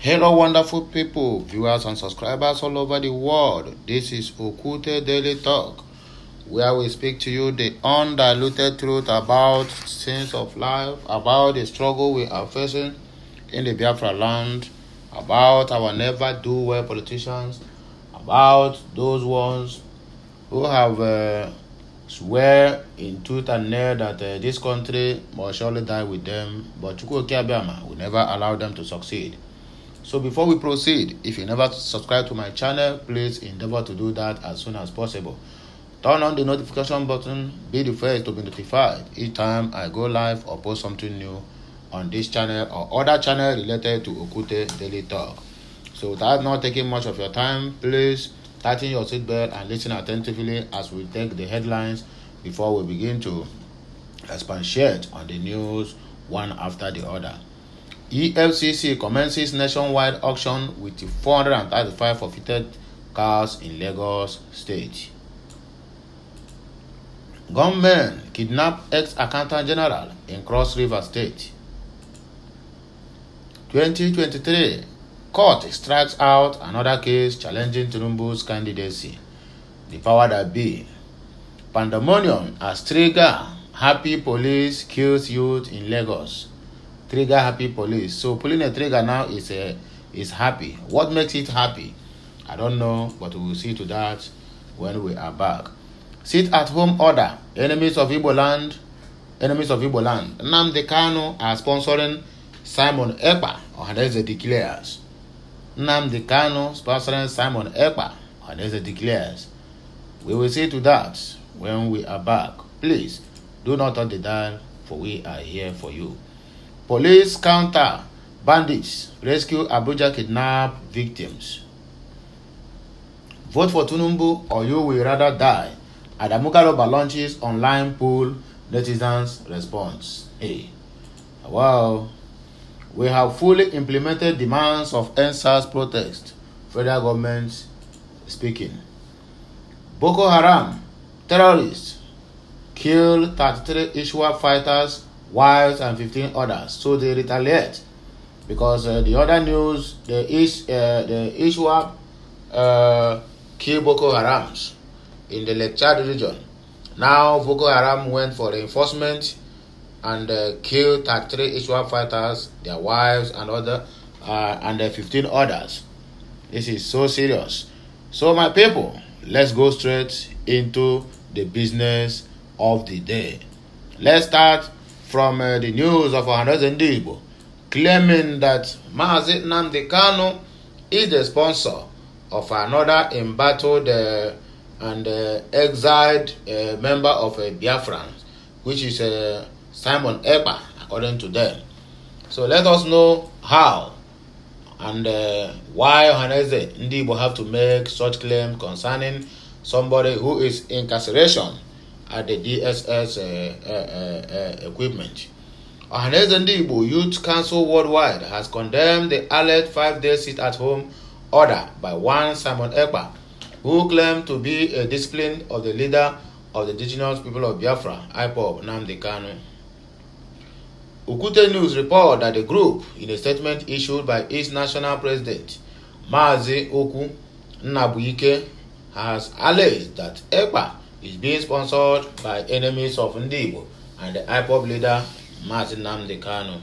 Hello wonderful people, viewers and subscribers all over the world. This is Okute Daily Talk, where we speak to you the undiluted truth about scenes of life, about the struggle we are facing in the Biafra land, about our never do well politicians, about those ones who have swear in tooth and nail that this country must surely die with them, but Chukwu Okiabiama will never allow them to succeed. So before we proceed, if you never subscribe to my channel, please endeavor to do that as soon as possible. Turn on the notification button, be the first to be notified each time I go live or post something new on this channel or other channel related to Okute Daily Talk. So without not taking much of your time, please tighten your seatbelt and listen attentively as we take the headlines before we begin to expatiate on the news one after the other. EFCC commences nationwide auction with 435 forfeited cars in Lagos State. Gunmen kidnap ex-accountant general in Cross River State. 2023, court strikes out another case challenging Tinubu's candidacy. The power that be. Pandemonium as trigger happy police kills youth in Lagos. Trigger happy police. So pulling a trigger now is happy. What makes it happy? I don't know, but we will see to that when we are back. Sit at home order. Enemies of Igbo land. Nnamdi Kanu are sponsoring Simon Ekpa. Ohanaeze declares. Nnamdi Kanu sponsoring Simon Ekpa. Ohanaeze declares. We will see to that when we are back. Please do not touch the dial, for we are here for you. Police counter bandits, rescue Abuja kidnap victims. Vote for Tinubu or you will rather die. Adamukaroba launches online poll, netizens response. Hey, wow. We have fully implemented demands of NSAS protest. Federal government speaking. Boko Haram terrorists kill 33 ISWAP fighters, wives and 15 others. So they retaliate because the other news, the ISWAP kill Boko Harams in the Lake Chad region. Now Boko Haram went for reinforcement and killed 33 ISWAP fighters, their wives and other and 15 others. This is so serious. So my people, let's go straight into the business of the day. Let's start from the news of Ohanaeze Ndigbo claiming that Mazi Nnamdi Kanu is the sponsor of another embattled and exiled member of Biafra, which is Simon Ekpa, according to them. So let us know how and why Ohanaeze Ndigbo have to make such claims concerning somebody who is in incarceration at the DSS equipment. Ohanaeze Ndigbo Youth Council Worldwide has condemned the alleged 5-day sit-at-home order by one Simon Ekpa, who claimed to be a discipline of the leader of the indigenous people of Biafra, IPOB, Nnamdi Kanu. Okute News report that the group, in a statement issued by its national president, Mazi Oku Nnabuike, has alleged that Ekpa is being sponsored by enemies of Ndigbo and the IPOB leader, Mazi Nnamdi Kanu.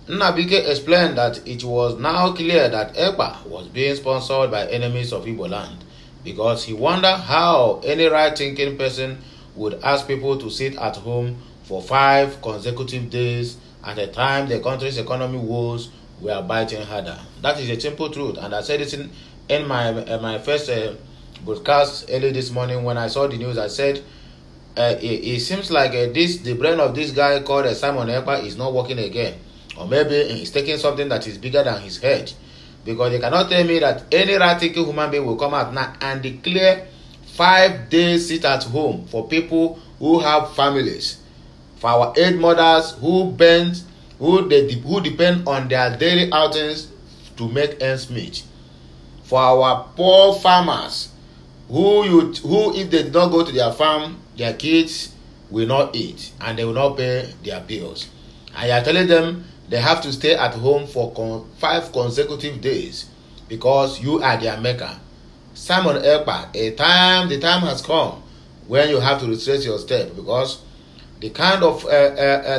Nnabuike explained that it was now clear that Ekpa was being sponsored by enemies of Igbo land because he wondered how any right-thinking person would ask people to sit at home for 5 consecutive days at a time the country's economy woes were biting harder. That is a simple truth, and I said this in my first broadcast early this morning. When I saw the news, I said it seems like the brain of this guy called Simon Ekpa is not working again, or maybe he's taking something that is bigger than his head, because they cannot tell me that any right-thinking human being will come out now and declare 5 days sit at home for people who have families, for our aid mothers who depend on their daily outings to make ends meet, for our poor farmers who if they did not go to their farm, their kids will not eat and they will not pay their bills. And you are telling them they have to stay at home for 5 consecutive days because you are their maker. Simon Ekpa, the time has come when you have to retrace your step, because the kind of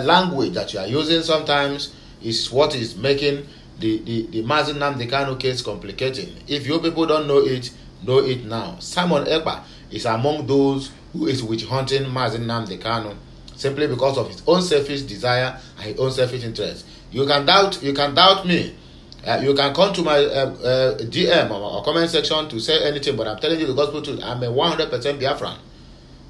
language that you are using sometimes is what is making the Mazi Nnamdi Kanu case complicating. If you people don't know it now. Simon Ekpa is among those who is witch hunting Mazi Nnamdi Kanu simply because of his own selfish desire and his own selfish interest. You can doubt me. You can come to my DM or comment section to say anything, but I'm telling you the gospel truth. I'm a 100% Biafran.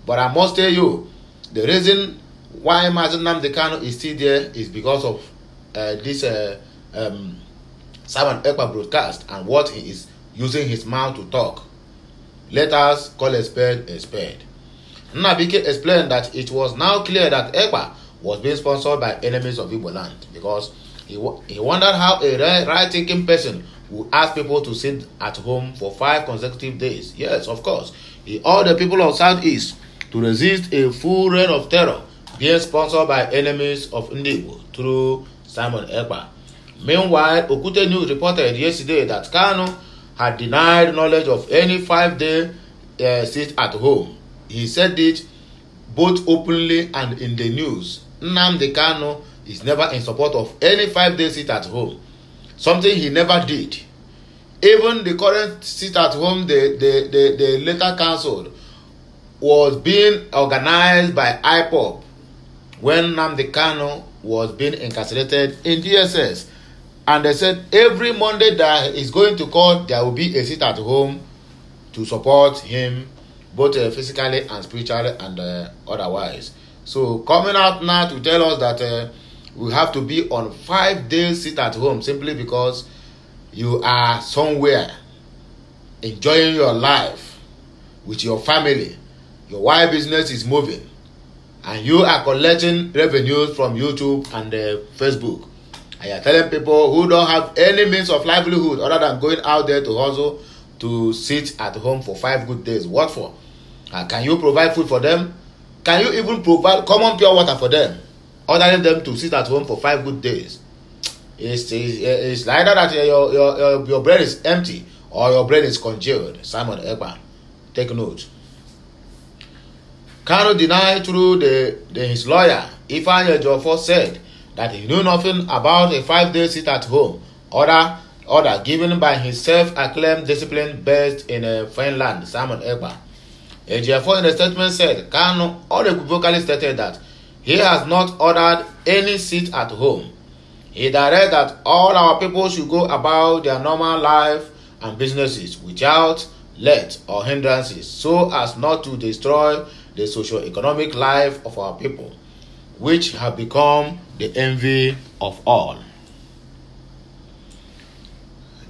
But I must tell you, the reason why Mazi Nnamdi Kanu is still there is because of this Simon Ekpa broadcast and what he is using his mouth to talk. Let us call a spade a spade. Nnabike explained that it was now clear that Ekpa was being sponsored by enemies of Igbo land, because he wondered how a right-thinking person would ask people to sit at home for 5 consecutive days. Yes, of course. He urged the people of Southeast to resist a full reign of terror being sponsored by enemies of Igbo through Simon Ekpa. Meanwhile, Okute News reported yesterday that Kanu had denied knowledge of any 5-day sit at home. He said it both openly and in the news. Nnamdi Kanu is never in support of any 5-day sit at home, something he never did. Even the current sit at home they later cancelled was being organized by IPOB when Nnamdi Kanu was being incarcerated in DSS. And they said every Monday that he's going to court, there will be a sit at home to support him, both physically and spiritually and otherwise. So coming out now to tell us that we have to be on 5 days sit at home simply because you are somewhere enjoying your life with your family, your wife business is moving, and you are collecting revenues from YouTube and Facebook. And you are telling people who don't have any means of livelihood other than going out there to hustle to sit at home for 5 good days. What for? Can you provide food for them? Can you even provide common pure water for them? Ordering them to sit at home for 5 good days. It's either that your brain is empty or your brain is congealed. Simon Ekpa, take note. Kanu denied through his lawyer, Ifeanyi Ejiofor, said that he knew nothing about a 5-day sit at home order given by his self-acclaimed discipline based in Finland, Simon Ekpa. Ejiofor in a statement said Kanu unequivocally stated that he has not ordered any sit at home. He directed that all our people should go about their normal life and businesses without let or hindrances, so as not to destroy the socio-economic life of our people, which have become the envy of all.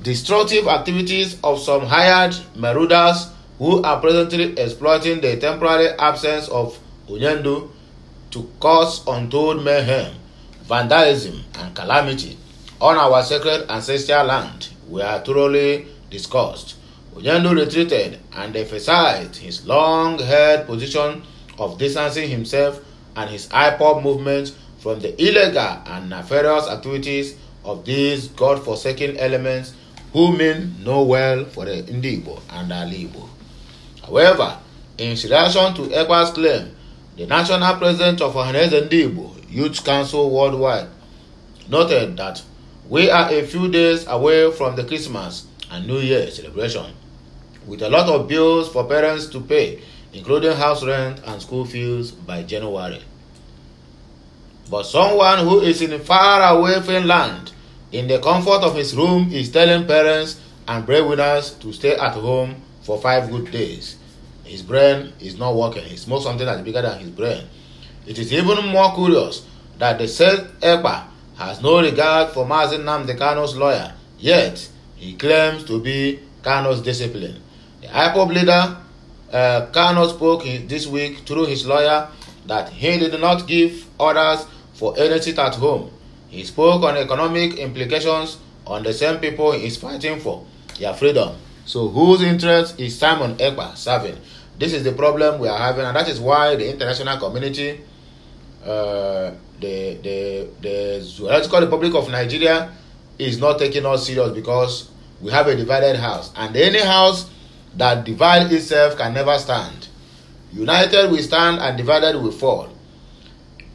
Destructive activities of some hired marauders who are presently exploiting the temporary absence of Onyendu to cause untold mayhem, vandalism, and calamity on our sacred ancestral land were thoroughly discussed. Onyendu retreated and emphasized his long-held position of distancing himself and his IPOB movement from the illegal and nefarious activities of these God-forsaken elements who mean no well for the Ndigbo and Alibo. However, in relation to Ekpa's claim, the national president of Ohanaeze Ndigbo Youth Council Worldwide noted that we are a few days away from the Christmas and New Year celebration, with a lot of bills for parents to pay, including house rent and school fees by January. But someone who is in faraway Finland, in the comfort of his room, is telling parents and breadwinners to stay at home for 5 good days. His brain is not working. He smokes something that's bigger than his brain. It is even more curious that the said Ekpa has no regard for Mazi Nnamdi Kanu's lawyer, yet he claims to be Kanu's discipline. The IPOB leader, Kanu, spoke this week through his lawyer that he did not give orders for any sit at home. He spoke on economic implications on the same people he is fighting for, their freedom. So whose interest is Simon Ekpa serving? This is the problem we are having, and that is why the international community the Zoological Republic of Nigeria is not taking us serious because we have a divided house, and any house that divides itself can never stand. United we stand and divided we fall.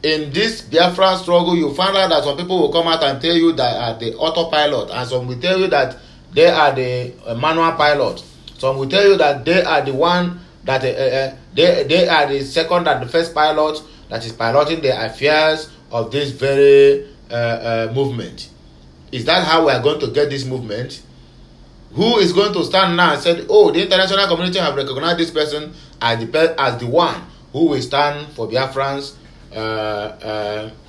In this Biafra struggle, you find out that some people will come out and tell you that are the autopilot, and some will tell you that they are the manual pilot. Some will tell you that they are the one that they are the second and the first pilot that is piloting the affairs of this very movement. Is that how we are going to get this movement? Who is going to stand now and say, oh, the international community have recognized this person as the one who will stand for Biafrans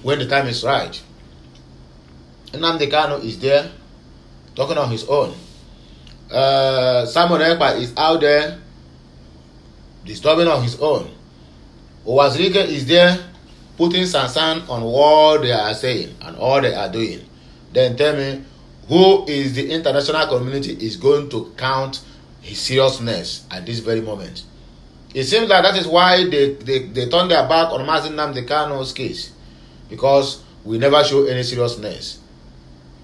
when the time is right? Nnamdi Kanu is there talking on his own. Simon Ekpa is out there disturbing on his own. Owazirike is there putting sansan on what they are saying and all they are doing. Then tell me, who is the international community is going to count his seriousness at this very moment? It seems like that is why they turn their back on Nnamdi Kanu's case, because we never show any seriousness.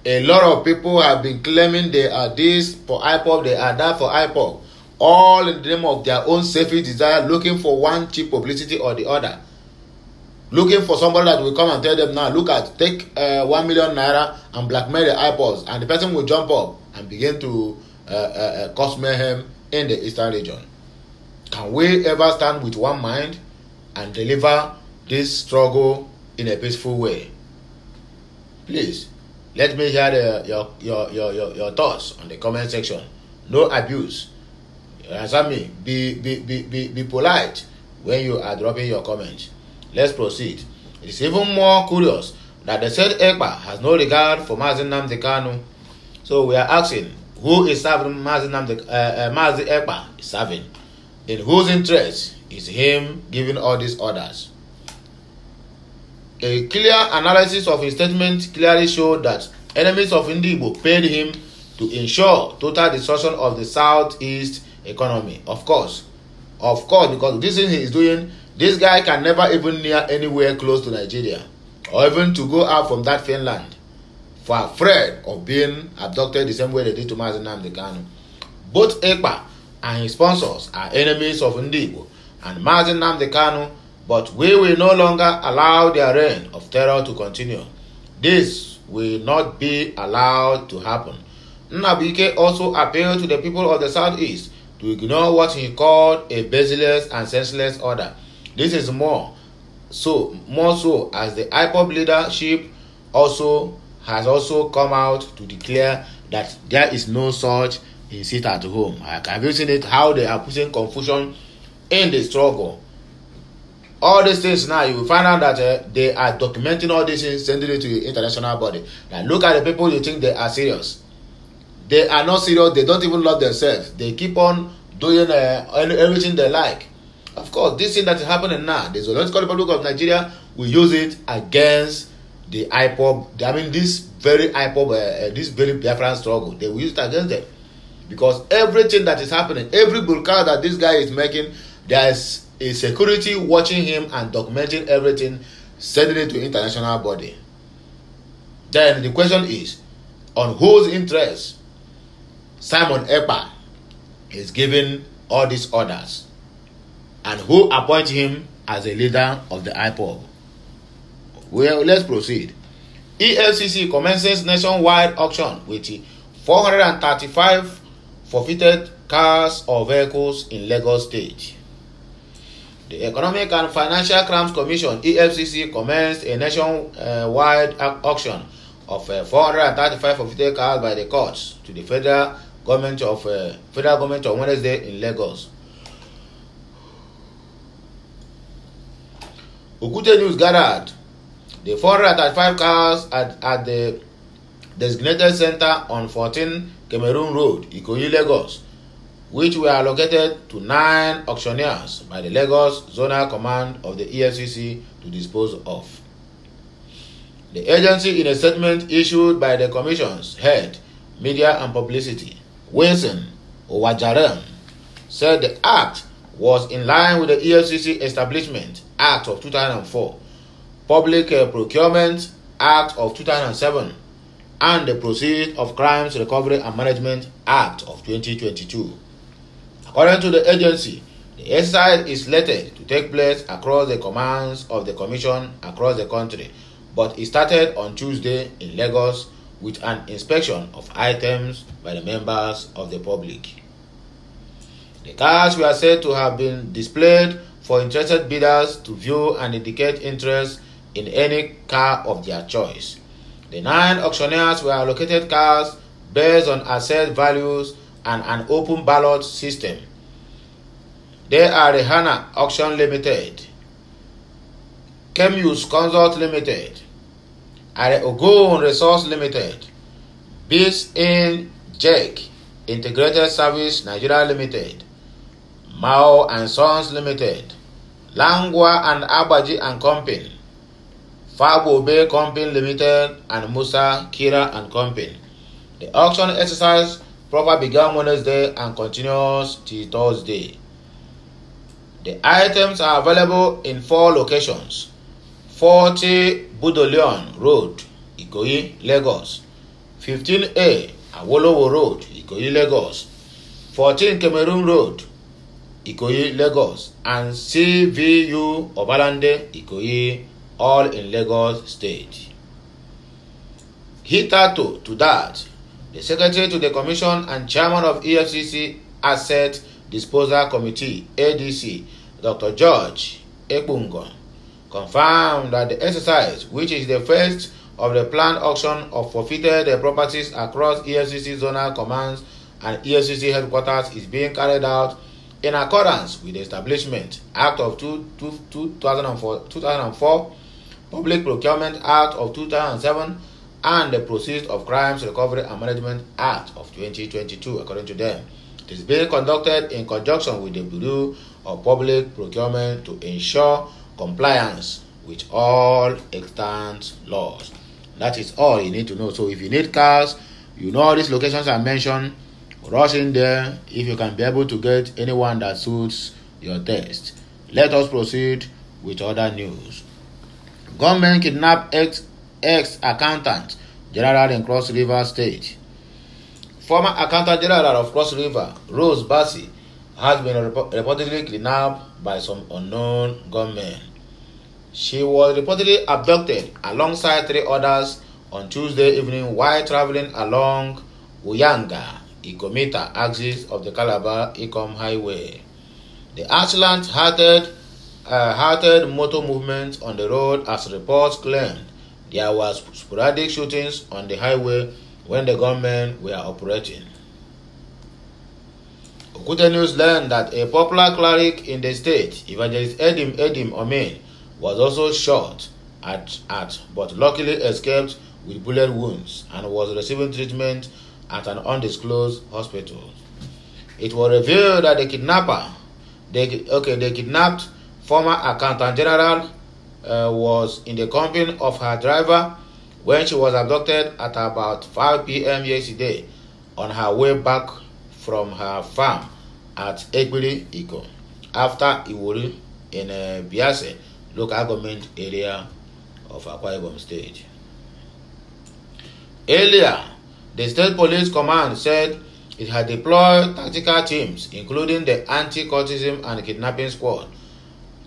A lot of people have been claiming they are this for IPOB, they are that for IPOB, all in the name of their own selfish desire, looking for one cheap publicity or the other. Looking for somebody that will come and tell them, now look at, take 1 million naira and blackmail the iPods, and the person will jump up and begin to cause mayhem in the eastern region. Can we ever stand with one mind and deliver this struggle in a peaceful way? Please, let me hear your thoughts on the comment section. No abuse. You understand me? Be polite when you are dropping your comments. Let's proceed. It is even more curious that the said Ekpa has no regard for Mazi Nnamdi Kanu. So we are asking, who is serving Mazi Ekpa is serving? In whose interest is him giving all these orders? A clear analysis of his statement clearly showed that enemies of Ndigbo paid him to ensure total destruction of the southeast economy. Of course, because this thing he is doing, this guy can never even near anywhere close to Nigeria, or even to go out from that Finland, for afraid of being abducted the same way they did to Mazi Nnamdi Kanu. Both Ekpa and his sponsors are enemies of Ndigbo and Mazi Nnamdi Kanu, but we will no longer allow their reign of terror to continue. This will not be allowed to happen. Nnabike also appealed to the people of the southeast to ignore what he called a baseless and senseless order. This is more so as the IPOB leadership has also come out to declare that there is no such in sit at home. Have you seen it? How they are putting confusion in the struggle. All these things now, you will find out that they are documenting all these things, sending it to the international body. Now look at the people you think they are serious. They are not serious. They don't even love themselves. They keep on doing everything they like. Of course, this thing that is happening now, the Zoological Republic of Nigeria will use it against the IPOB. I mean, this very IPOB, this very Biafran struggle, they will use it against them. Because everything that is happening, every broadcast that this guy is making, there is a security watching him and documenting everything, sending it to international body. Then the question is, on whose interest Simon Ekpa is giving all these orders? And who appoints him as a leader of the IPOB? Well, let's proceed. EFCC commences nationwide auction with 435 forfeited cars or vehicles in Lagos State. The Economic and Financial Crimes Commission (EFCC) commenced a nationwide auction of 435 forfeited cars by the courts to the federal government on Wednesday in Lagos. Okute News gathered the 435 cars at the designated center on 14 Cameroon Road, Ikoyi, Lagos, which were allocated to 9 auctioneers by the Lagos Zonal Command of the EFCC to dispose of. The agency, in a statement issued by the Commission's head, Media and Publicity, Wilson Owajarem, said the act was in line with the EFCC Establishment Act of 2004, Public Procurement Act of 2007 and the Proceeds of Crimes Recovery and Management Act of 2022. According to the agency, the exercise is slated to take place across the commands of the Commission across the country, but it started on Tuesday in Lagos with an inspection of items by the members of the public. The cars were said to have been displayed for interested bidders to view and indicate interest in any car of their choice. The 9 auctioneers were allocated cars based on asset values and an open ballot system. They are Rehana Auction Limited, Chemuse Consult Limited, Are Ogun Resource Limited, Biz in Jake Integrated Service Nigeria Limited, Mao and Sons Limited, Langwa and Abaji and Company, Fabo Bay Company Limited, and Musa Kira and Company. The auction exercise proper began Wednesday and continues till Thursday. The items are available in 4 locations: 40 Budolion Road, Ikoyi, Lagos; 15A Awolowo Road, Ikoyi, Lagos; 14 Cameroon Road, Ikoyi, Lagos; and CVU Obalande, Ikoyi, all in Lagos State. Hitherto to that, the Secretary to the Commission and Chairman of EFCC Asset Disposal Committee, ADC, Dr. George Ekpa, confirmed that the exercise, which is the first of the planned auction of forfeited properties across EFCC zonal commands and EFCC headquarters, is being carried out in accordance with the Establishment Act of 2004, Public Procurement Act of 2007, and the Proceeds of Crimes Recovery and Management Act of 2022, according to them. It is being conducted in conjunction with the Bureau of Public Procurement to ensure compliance with all extant laws. That is all you need to know. So if you need cars, you know all these locations I mentioned, rush in there if you can be able to get anyone that suits your taste. Let us proceed with other news. Government kidnapped ex-accountant general in Cross River State. Former Accountant General of Cross River, Rose Bassi, has been reportedly kidnapped by some unknown gunmen. She was reportedly abducted alongside 3 others on Tuesday evening while traveling along Uyanga-Ikomita axis of the Calabar-Ikom Highway. The assailant halted motor movement on the road as reports claimed there was sporadic shootings on the highway when the gunmen were operating. Okute News learned that a popular cleric in the state, Evangelist Edim Omen, was also shot at but luckily escaped with bullet wounds and was receiving treatment at an undisclosed hospital. It was revealed that the kidnapped former Accountant General was in the company of her driver when she was abducted at about 5 p.m. yesterday on her way back from her farm at Ekpa Iko after Iwuri in Biase local government area of Akwa Ibom State. Earlier, the State Police Command said it had deployed tactical teams, including the Anti-Cultism and Kidnapping Squad,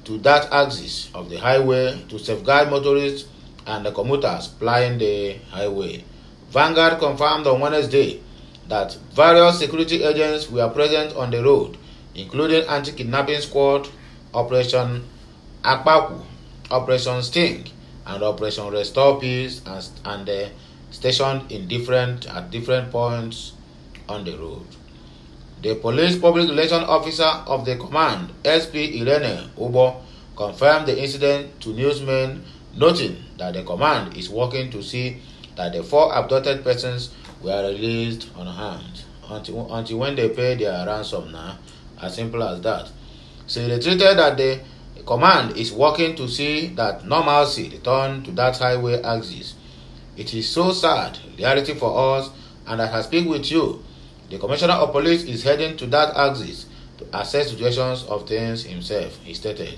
to that axis of the highway to safeguard motorists and the commuters plying the highway. Vanguard confirmed on Wednesday that various security agents were present on the road, including Anti-Kidnapping Squad, Operation Akpaku, Operation Sting, and Operation Restore Peace, and stationed at different points on the road. The Police Public Relations Officer of the command, SP Irene Ubo, confirmed the incident to newsmen, noting that the command is working to see that the 4 abducted persons were released unharmed until when they pay their ransom now. As simple as that. She reiterated that the command is working to see that normalcy return to that highway axis. It is so sad reality for us, and as I speak with you, the Commissioner of Police is heading to that axis to assess situations of things himself, he stated.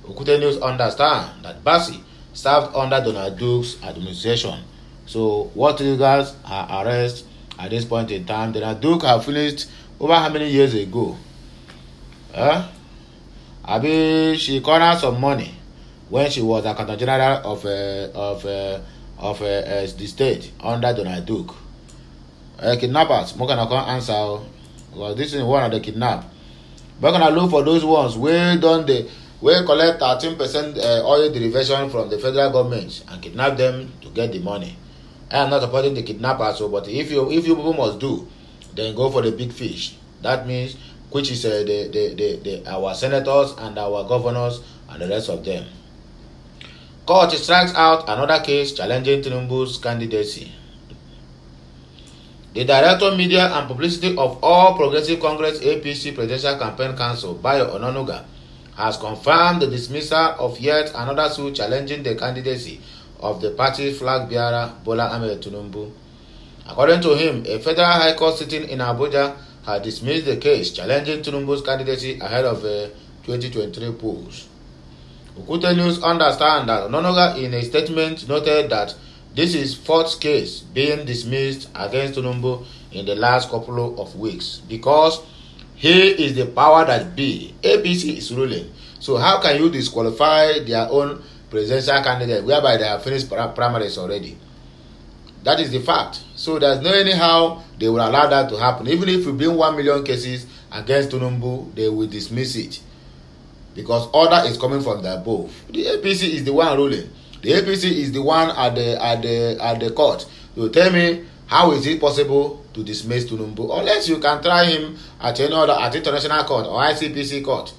Okute News understand that Bassi served under Donald Duke's administration. So what triggers her arrest at this point in time? Donald Duke have finished over how many years ago? She cornered some money when she was Accountant General of the state under Donald Duke. Kidnappers, more can I answer? Well, this is one of the kidnap. We're gonna look for those ones where collect 13% oil derivation from the federal government and kidnap them to get the money. I am not supporting the kidnappers, but if you people must do, then go for the big fish. That means which is our senators and our governors and the rest of them. Court strikes out another case challenging Tinubu's candidacy. The Director Media and Publicity of All Progressive Congress APC Presidential Campaign Council, Bayo Ononuga, has confirmed the dismissal of yet another suit challenging the candidacy of the party's flag bearer, Bola Ahmed Tinubu. According to him, a federal high court sitting in Abuja had dismissed the case challenging Tinubu's candidacy ahead of 2023 polls. Okute News understand that Ononuga in a statement noted that this is fourth case being dismissed against Tinubu in the last couple of weeks because he is the power that be. APC is ruling. So how can you disqualify their own presidential candidate whereby they have finished primaries already? That is the fact. So there's no anyhow they will allow that to happen. Even if you bring 1 million cases against Tinubu, they will dismiss it because order is coming from the above. The APC is the one ruling. The APC is the one at the court. You tell me how is it possible to dismiss Tinubu unless you can try him at any other at international court or ICPC court.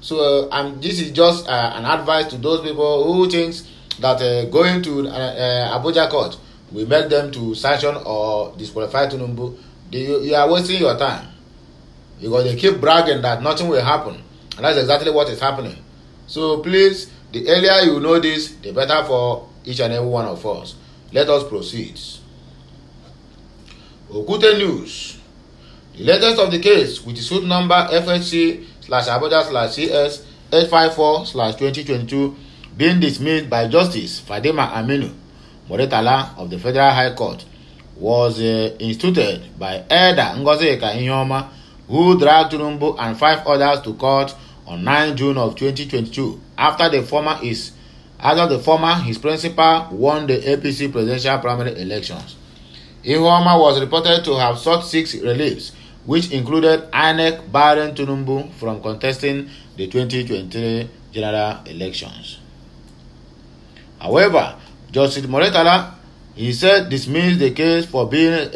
So this is just an advice to those people who thinks that going to Abuja court will make them to sanction or disqualify Tinubu. You are wasting your time because they keep bragging that nothing will happen, and that's exactly what is happening. So please, the earlier you know this, the better for each and every one of us. Let us proceed. Okute News. The latest of the case, with the suit number FHC/Abuja/CS 854/2022, being dismissed by Justice Fadima Aminu Moretala of the Federal High Court, was instituted by Elder Ngozi Iheoma, who dragged Tinubu and 5 others to court on 9 June of 2022 after the former, his principal, won the APC presidential primary elections. Iheoma was reported to have sought 6 reliefs, which included INEC barring Tinubu from contesting the 2023 general elections. However, Justice Moretala, he said, dismissed the case for being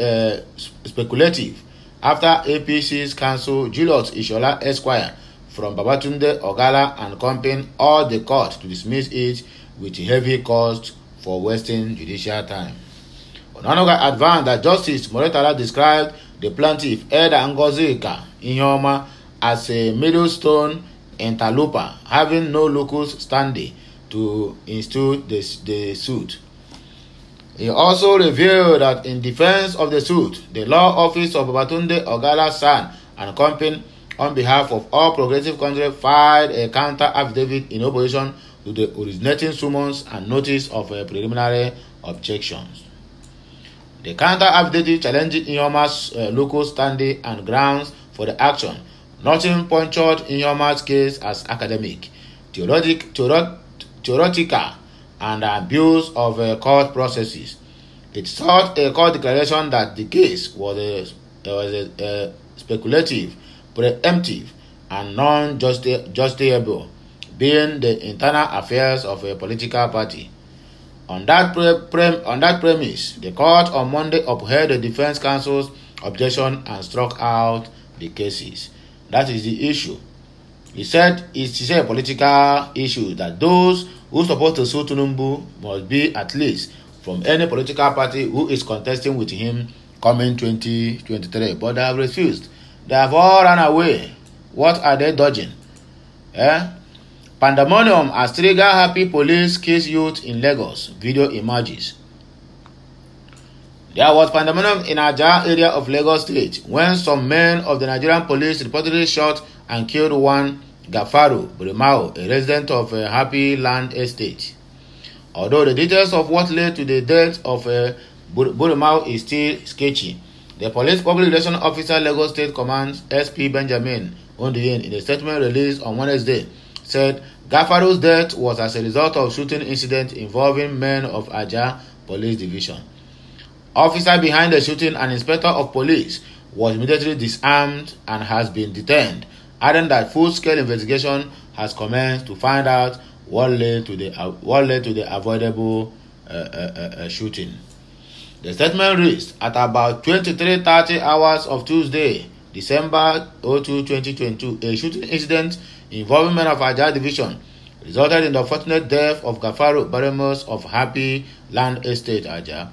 speculative after APC's counsel Julius Ishola Esquire from Babatunde Ogala and company urged the court to dismiss it with heavy cost for wasting judicial time. Ononuga advanced that Justice Moretala described the plaintiff Elder Ngozi Iheoma as a millstone interloper having no locus standi to institute the suit. He also revealed that in defense of the suit, the law office of Babatunde Ogala San and company, on behalf of All Progressive Congress, filed a counter affidavit in opposition to the originating summons and notice of preliminary objections. The counter affidavit challenged Iheoma's locus standi and grounds for the action. Nothing punctured Iheoma's case as academic, theoretical, and abuse of court processes. It sought a court declaration that the case was speculative, preemptive, and non-justiciable, being the internal affairs of a political party. On that premise, the court on Monday upheld the defense counsel's objection and struck out the cases. That is the issue. He said it's a political issue that those who support to sue Tinubu must be at least from any political party who is contesting with him coming 2023. But they have refused. They have all run away. What are they dodging? Pandemonium as trigger happy police kills youth in Lagos. Video emerges. There was pandemonium in Ajah area of Lagos State when some men of the Nigerian police reportedly shot and killed one Gafaru Brimao, a resident of Happy Land Estate. Although the details of what led to the death of Bodomau is still sketchy, the Police Public Relations Officer Lagos State Command SP Benjamin Ondiyen, in a statement released on Wednesday, said Gafaru's death was as a result of shooting incident involving men of Ajah Police Division. Officer behind the shooting, an inspector of police, was immediately disarmed and has been detained, adding that full-scale investigation has commenced to find out what led to the avoidable shooting. The statement reads, at about 23:30 hours of Tuesday, December 02, 2022, a shooting incident involving men of Ajah Division resulted in the unfortunate death of Gafaru Baremos of Happy Land Estate, Ajah.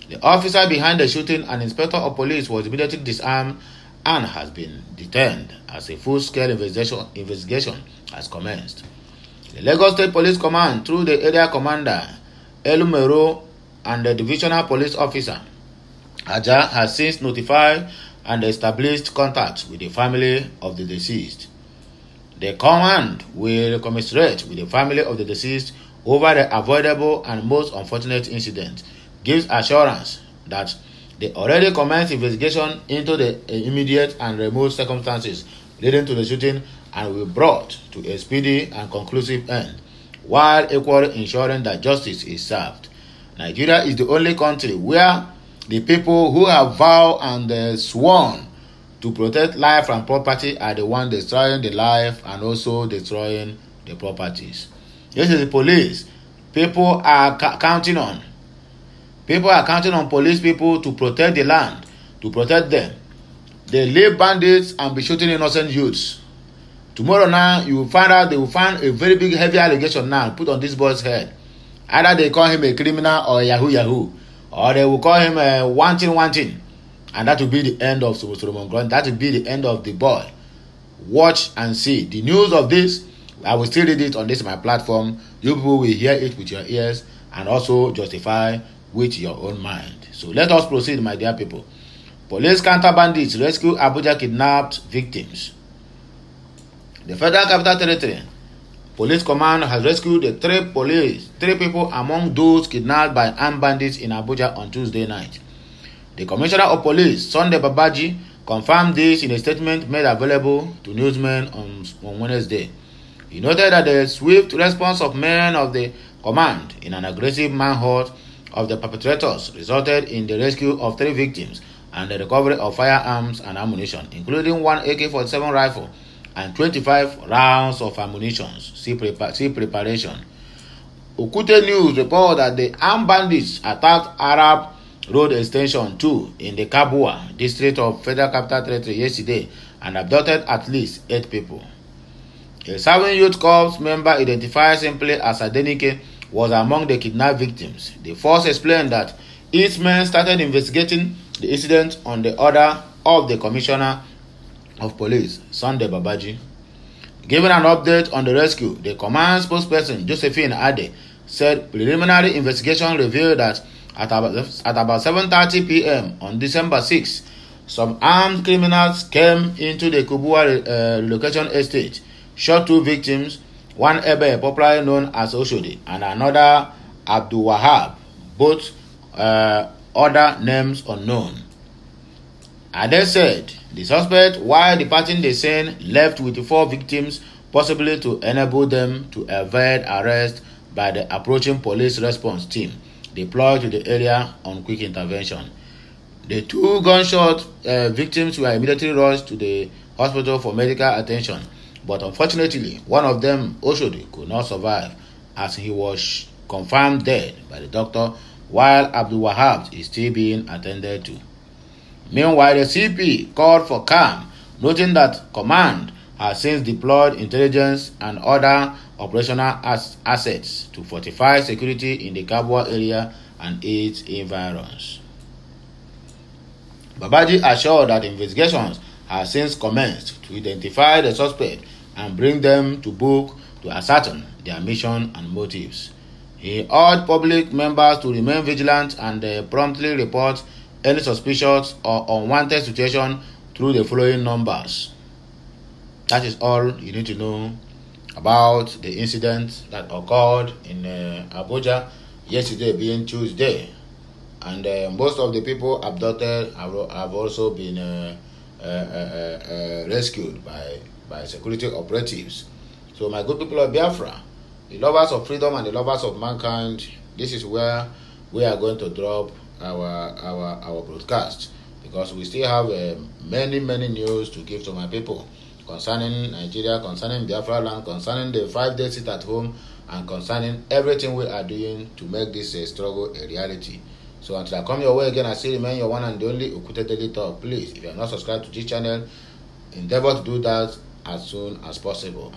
The officer behind the shooting, an inspector of police, was immediately disarmed and has been detained as a full-scale investigation has commenced. The Lagos State Police Command, through the area commander, Elumero, and the divisional police officer, Ajah, has since notified and established contact with the family of the deceased. The command will commiserate with the family of the deceased over the avoidable and most unfortunate incident, gives assurance that they already commenced investigation into the immediate and remote circumstances leading to the shooting and will be brought to a speedy and conclusive end, while equally ensuring that justice is served. Nigeria is the only country where the people who have vowed and sworn to protect life and property are the ones destroying the life and also destroying the properties. This is the police. People are counting on police people to protect the land, to protect them. They leave bandits and be shooting innocent youths. Tomorrow now, you will find out they will find a very big heavy allegation now put on this boy's head. Either they call him a criminal or a yahoo, or they will call him a wanting. And that will be the end of Solomon Grant. That will be the end of the boy. Watch and see. The news of this, I will still read it on this my platform. You people will hear it with your ears and also justify with your own mind. So let us proceed, my dear people. Police counter bandits rescue Abuja kidnapped victims. The Federal Capital Territory Police Command has rescued the three people among those kidnapped by armed bandits in Abuja on Tuesday night. The Commissioner of Police, Sunday Babaji, confirmed this in a statement made available to newsmen on Wednesday. He noted that the swift response of men of the command in an aggressive manhunt of the perpetrators resulted in the rescue of 3 victims and the recovery of firearms and ammunition, including one AK-47 rifle and 25 rounds of ammunition. See preparation. Okute News report that the armed bandits attacked Arab Road Extension 2 in the Kabua district of Federal Capital Territory yesterday and abducted at least 8 people. A 7 Youth Corps member identified simply as Adenike was among the kidnapped victims. The force explained that its men started investigating the incident on the order of the Commissioner of Police, Sunday Babaji. Giving an update on the rescue, the command spokesperson, Josephine Ade, said preliminary investigation revealed that at about 7:30 p.m. on December 6, some armed criminals came into the Kubwa relocation estate, shot 2 victims, one Ebe, popularly known as Oshodi, and another Abdul Wahab, both other names unknown. Ade said the suspect, while departing the scene, left with 4 victims, possibly to enable them to evade arrest by the approaching police response team deployed to the area on quick intervention. The 2 gunshot victims were immediately rushed to the hospital for medical attention, but unfortunately, one of them, Oshodi, could not survive as he was confirmed dead by the doctor, while Abdul Wahab is still being attended to. Meanwhile, the CP called for calm, noting that command has since deployed intelligence and other operational assets to fortify security in the Kabwa area and its environs. Babaji assured that investigations have since commenced to identify the suspect and bring them to book to ascertain their mission and motives. He urged public members to remain vigilant and promptly report any suspicious or unwanted situation through the following numbers. That is all you need to know about the incident that occurred in Abuja yesterday being Tuesday. And most of the people abducted have also been rescued by security operatives. So my good people of Biafra, the lovers of freedom and the lovers of mankind, this is where we are going to drop our broadcast, because we still have many news to give to my people concerning Nigeria, concerning Biafra land, concerning the 5-day sit at home, and concerning everything we are doing to make this struggle a reality. So until I come your way again, I still remain your one and only Okute Daily Talk. Please, if you are not subscribed to this channel, endeavor to do that as soon as possible.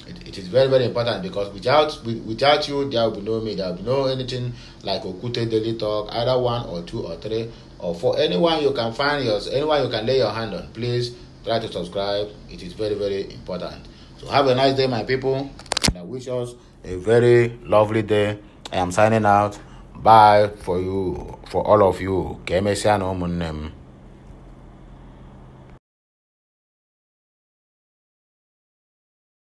It is very important, because without you, there will be no me. There will be no anything like Okute Daily Talk, either 1 or 2 or 3 or 4. Anyone you can find anyone you can lay your hand on, please try to subscribe. It is very important. So have a nice day, my people, and I wish us a very lovely day. I am signing out. Bye for all of you.